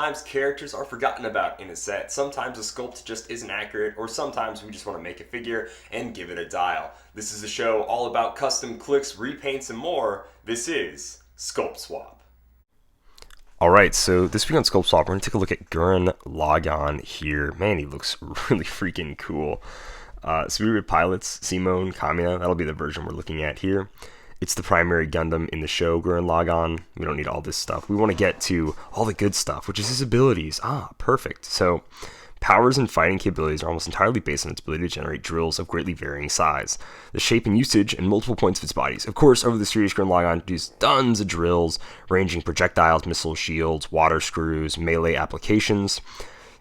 Sometimes characters are forgotten about in a set. Sometimes a sculpt just isn't accurate, or sometimes we just want to make a figure and give it a dial. This is a show all about custom Clix, repaints, and more. This is Sculpt Swap. Alright, so this week on Sculpt Swap, we're going to take a look at Gurren Lagann here. Man, he looks really freaking cool. So we read pilots, Simone, Kamiya, that'll be the version we're looking at here. It's the primary Gundam in the show, Gurren Lagann. We don't need all this stuff. We want to get to all the good stuff, which is his abilities. Perfect. So, powers and fighting capabilities are almost entirely based on its ability to generate drills of greatly varying size, the shape and usage, and multiple points of its bodies. Of course, over the series, Gurren Lagann introduced tons of drills, ranging projectiles, missiles, shields, water screws, melee applications.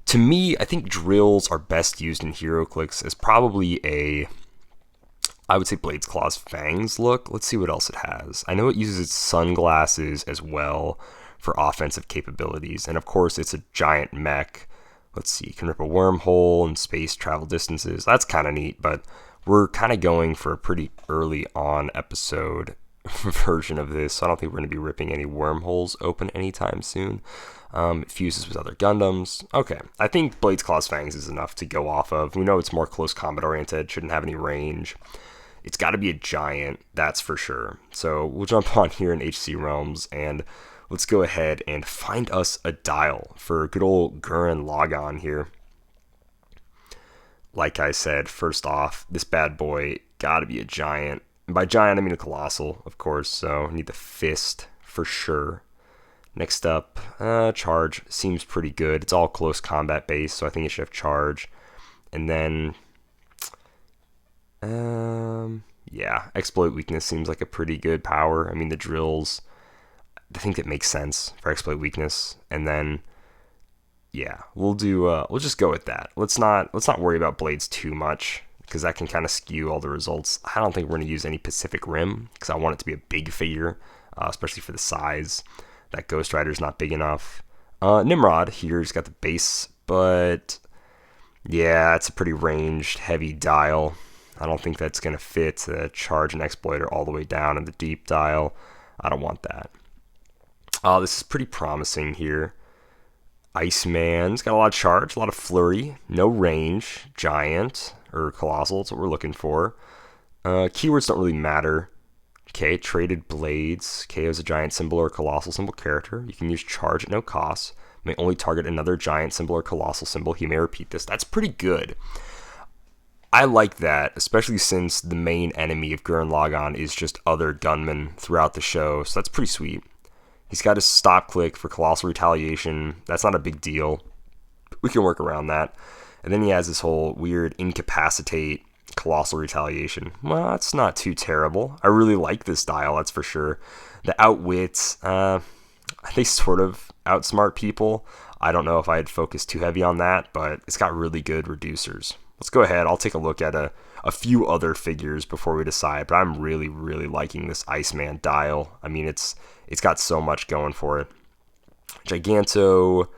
To me, I think drills are best used in Heroclix as probably I would say Blade's Claw's Fangs look. Let's see what else it has. I know it uses its sunglasses as well for offensive capabilities. And of course, it's a giant mech. Let's see, can rip a wormhole and space travel distances. That's kind of neat, but we're kind of going for a pretty early on episode version of this. So I don't think we're going to be ripping any wormholes open anytime soon. It fuses with other Gundams. Okay, I think Blade's Claw's Fangs is enough to go off of. We know it's more close combat oriented, shouldn't have any range. It's got to be a giant, that's for sure. So we'll jump on here in HC Realms and let's go ahead and find us a dial for good old Gurren Lagann here. Like I said, first off, this bad boy got to be a giant. And by giant, I mean a colossal, of course, so I need the fist for sure. Next up, charge seems pretty good. It's all close combat based, so I think it should have charge. And then yeah, exploit weakness seems like a pretty good power. I mean, the drills, I think that makes sense for exploit weakness. And then, yeah, we'll just go with that. Let's not worry about blades too much because that can kind of skew all the results. I don't think we're going to use any Pacific Rim because I want it to be a big figure, especially for the size. That Ghost Rider's not big enough. Nimrod here's got the base, but yeah, it's a pretty ranged, heavy dial. I don't think that's going to fit the charge and exploiter all the way down in the deep dial. I don't want that. This is pretty promising here. Iceman's got a lot of charge, a lot of flurry, no range, giant, or colossal, that's what we're looking for. Keywords don't really matter. Okay, traded blades. KO's a giant symbol or a colossal symbol character. You can use charge at no cost. May only target another giant symbol or colossal symbol. He may repeat this. That's pretty good. I like that, especially since the main enemy of Gurren Lagann is just other gunmen throughout the show, so that's pretty sweet. He's got his stop click for Colossal Retaliation. That's not a big deal. We can work around that. And then he has this whole weird incapacitate Colossal Retaliation. Well, that's not too terrible. I really like this dial, that's for sure. The outwits, they sort of outsmart people. I don't know if I'd focus too heavy on that, but it's got really good reducers. Let's go ahead. I'll take a look at a few other figures before we decide, but I'm really, really liking this Iceman dial. I mean, it's got so much going for it. Giganto,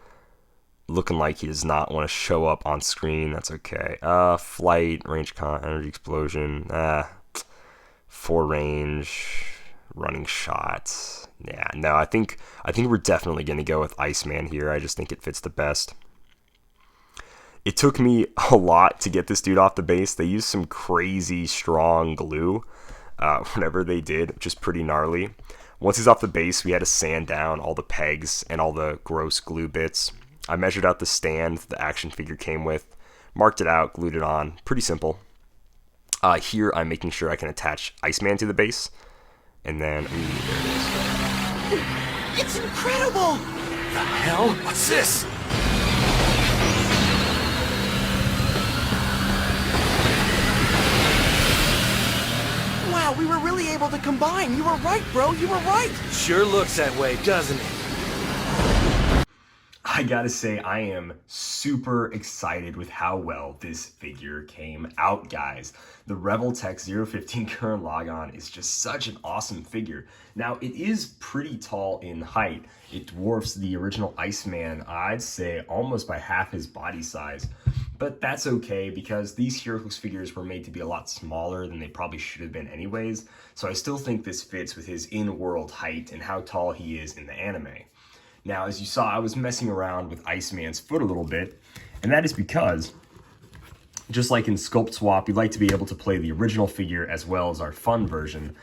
looking like he does not want to show up on screen. That's okay. Flight, range, energy explosion. 4 range, running shots. Yeah, no, I think we're definitely going to go with Iceman here. I just think it fits the best. It took me a lot to get this dude off the base. They used some crazy strong glue whenever they did, which is pretty gnarly. Once he's off the base, we had to sand down all the pegs and all the gross glue bits. I measured out the stand the action figure came with, marked it out, glued it on. Pretty simple. Here, I'm making sure I can attach Iceman to the base. And then, there it is. It's incredible! The hell? What's this? Wow, we were really able to combine. You were right, bro. You were right. Sure looks that way, doesn't it? I gotta say, I am super excited with how well this figure came out, guys. The Rebel Tech 015 Gurren Lagann is just such an awesome figure. Now, it is pretty tall in height. It dwarfs the original Iceman, I'd say, almost by half his body size. But that's okay, because these Heroclix figures were made to be a lot smaller than they probably should have been anyways, so I still think this fits with his in-world height and how tall he is in the anime. Now, as you saw, I was messing around with Iceman's foot a little bit, and that is because, just like in Sculpt Swap, we like to be able to play the original figure as well as our fun version.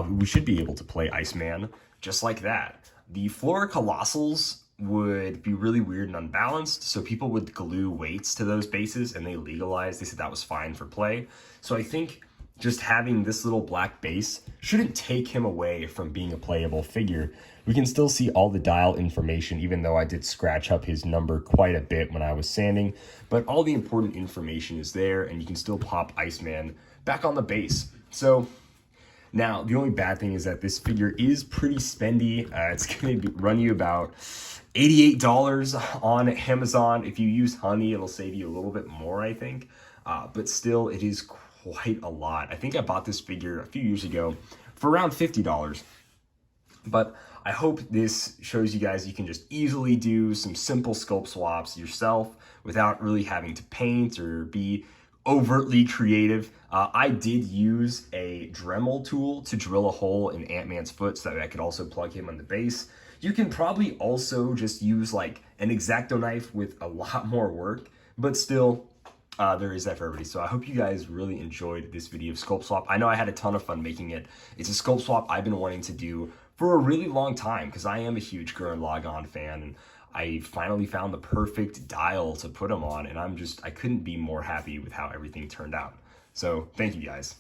We should be able to play Iceman just like that. The Flora Colossals would be really weird and unbalanced, so people would glue weights to those bases, and they legalized. They said that was fine for play. So I think just having this little black base shouldn't take him away from being a playable figure. We can still see all the dial information, even though I did scratch up his number quite a bit when I was sanding, but all the important information is there, and you can still pop Iceman back on the base. So now, the only bad thing is that this figure is pretty spendy. It's going to run you about $88 on Amazon. If you use Honey, it'll save you a little bit more, I think. But still, it is quite a lot. I think I bought this figure a few years ago for around $50. But I hope this shows you guys you can just easily do some simple sculpt swaps yourself without really having to paint or be overtly creative. I did use a Dremel tool to drill a hole in Ant-Man's foot so that I could also plug him on the base. You can probably also just use like an X-Acto knife with a lot more work, but still, there is that for everybody. So I hope you guys really enjoyed this video of Sculpt Swap. I know I had a ton of fun making it. It's a Sculpt Swap I've been wanting to do for a really long time because I am a huge Gurren Lagann fan, and I finally found the perfect dial to put them on, and I couldn't be more happy with how everything turned out. So thank you guys.